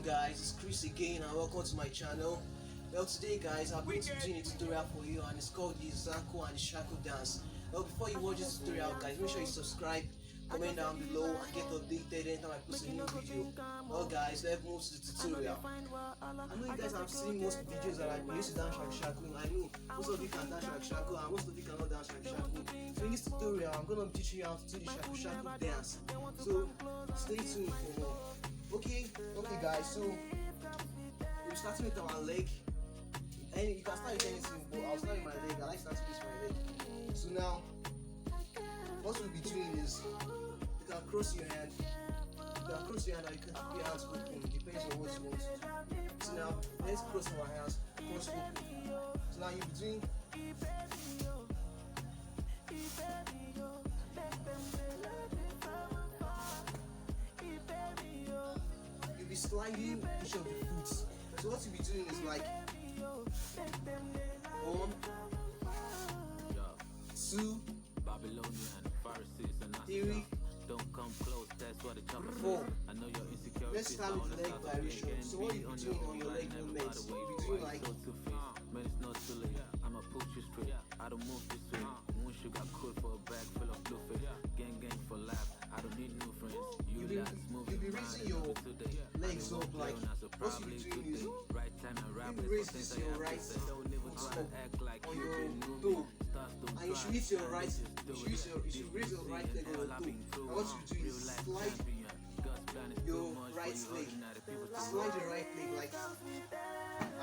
guys, it's Chris again and welcome to my channel. Well, today guys, I'm going to be doing a tutorial for you and it's called the Zanku and the Shaku dance. Well, before you watch this tutorial guys, make sure you subscribe, comment down below and get updated anytime I post a new video. Well guys, let's move to the tutorial. I know you guys have seen most videos that I used to dance Shaku Shaku. I know most of you can dance Shaku Shaku and most of you cannot dance Shaku Shaku. So in this tutorial, I'm going to be teaching you how to do the Shaku Shaku dance. So stay tuned for more. Okay guys, so we're starting with our leg. And you can start with anything, but I'll start with my leg. I like starting with my leg. So now, what we'll be doing is you can cross your hand. You can cross your hand or you can keep your hands open. It depends on what you want to do. So now, let's cross our hands, cross open. So now you'll be doing sliding each of the foot. So what you'll be doing is like 1, 2, Babylonian, Pharisees and 3, don't come close, that's what the chopper 4. I know your insecurity. Let's start with leg variation. So what you'll be doing on your leg movements, you'll be doing like man, it's not too late. I'ma put you straight. I don't move this way. One sugar coat for a bag full of blue face. Gang for life. I don't need new friends. you'll be raising your legs up like what you'll be doing is right time and rap. you raise this your right foot up on your toe, and you should hit your right. You should raise your right leg on your toe. And what you do is slide your right leg. Slide your right leg like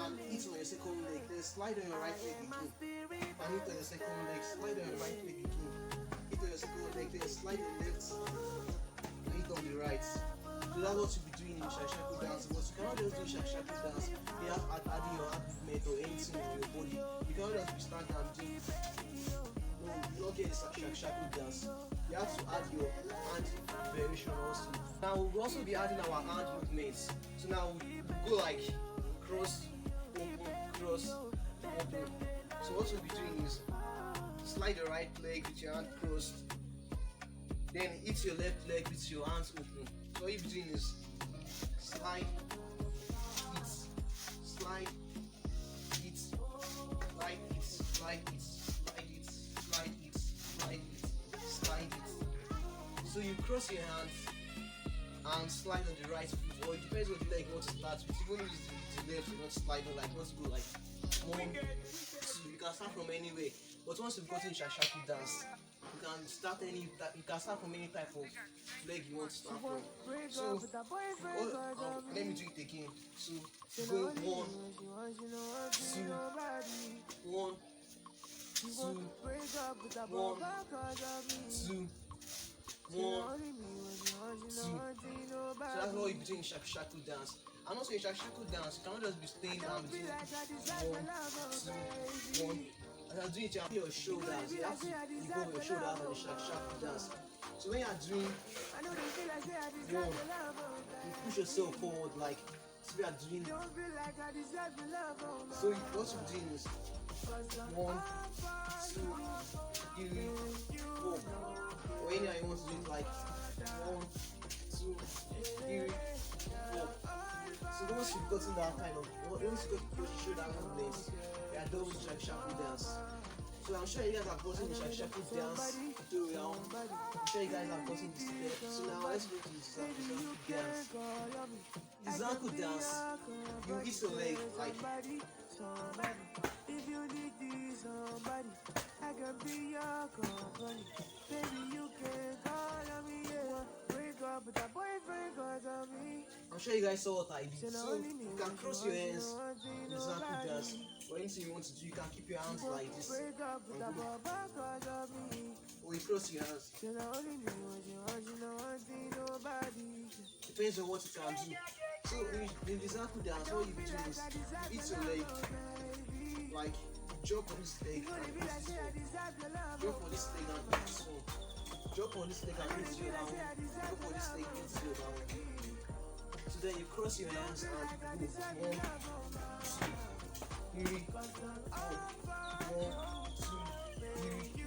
and hit on your second leg. Then slide on your right leg again. And hit on your second leg. Slide on your right leg again. Hit on your second leg. Then slide your left and hit on the right. So that's what you'll be doing in Shaku Shaku dance. But you cannot just do Shaku Shaku dance. You have adding your hand movement or anything on your body. You cannot just be standing and doing. No, you don't get the Shaku Shaku dance. You have to add your hand variation also. Now we'll also be adding our hand movements. So now we'll go like cross, open, cross, open. So what we'll be doing is slide your right leg with your hand crossed. Then hit your left leg with your hands open. So what you'll be doing is slide, hit, slide, hit, slide, hit, slide, hit, slide, hit, slide, hit, slide, hit, slide, hit. So you cross your hands and slide on the right foot, or it depends on the leg you want to start with. You want to use the left, you want to slide on, like you want to go like 1, 2. You can start from anywhere. But once you've gotten Shaku Shaku dance, you can start from any type of leg you want to start from. So let me do it again. So go 1, 2, 1, 2, 1, 2, 1, 2. So that's what you're doing in Shaku Shaku dance. And also in Shaku Shaku dance, you cannot just be staying down between 1, 2, 1. As I'm doing it, you have your shoulders. You have to go your shoulders on the Shaku Shaku dance. So when you are doing 1, you push yourself forward like so we are doing. So what you're doing is 1, 2, 3, 4. Or anyhow you want to do it like 1, 2, 3, 4. So once you've gotten that kind of, once you got your shoulder movements, you are done with Shaku Shaku dance. So I'm sure you guys have gotten the Shaku Shaku dance tutorial. I'm sure you guys have gotten this today. So now let's go to the Shaku Shaku dance. The Zanku dance, you hit your leg like if you need somebody, I can be your company. Baby, you can call on me, yeah. Wake up with that boyfriend calls on me. I'm sure you guys saw what I did. So you can cross your hands in the Zanku dance. Or anything you want to do, you can keep your hands like this. Or you cross your hands. Depends on what you can do. So in the Zanku dance, what you be doing is you hit your leg, like jump on this leg and hit this one. Jump on this leg and hit this one. Jump on this leg and hit the other one. Jump on this leg and hit the other one. So then you cross your hands and move 1, 2, 3, 4. 1, 2, 3, 4.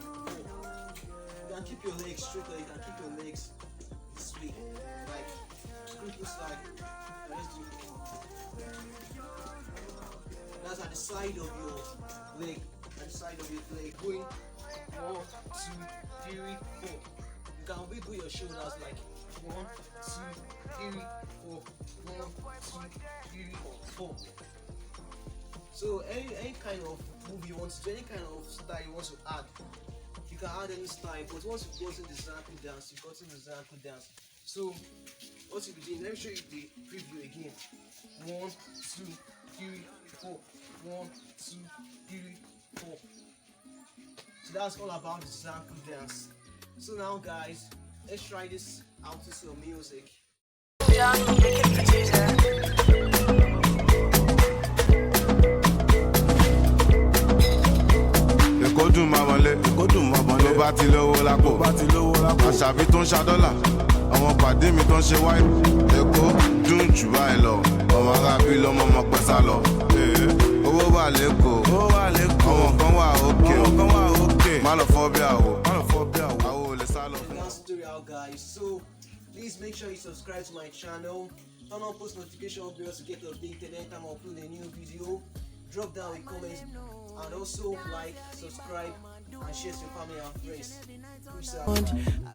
You can keep your legs straight or you can keep your legs this way. Like, cripple slide. Let's do it. at the side of your leg. At the side of your leg. Going 1, 2, 3, 4. You can wiggle your shoulders like 1, 2, 3, 4. 1, 2, 3, 4. So any kind of move you want to do, any kind of style you want to add, you can add any style. But once you've gotten the Zanku dance, you've gotten the Zanku dance. So what you'll be doing, let me show you the preview again. 1, 2, 3, 4. 1, 2, 3, 4. So that's all about the Zanku dance. So now guys, let's try this out to some music. Èkó dùn máa wọlé, tó bá ti lówó lápò, àṣàbí tó ń ṣa dọ́là, àwọn pàdé mi tó ń ṣe wáyé. Èkó dùn jù báyìí lọ, ọmọ arábí lọ́mọ ọmọ pẹ́ sá lọ. Owó wà lẹ́kọ̀ọ́, àwọn kan wà òkè, má lọ fọ́ bí àwò, àwò ò lè sá lọ. That's the tutorial guys. So please make sure you subscribe to my channel, turn on post notification bell to get updated anytime I upload a new video. Drop down a comment and also like, subscribe and share to your family and friends. Peace out.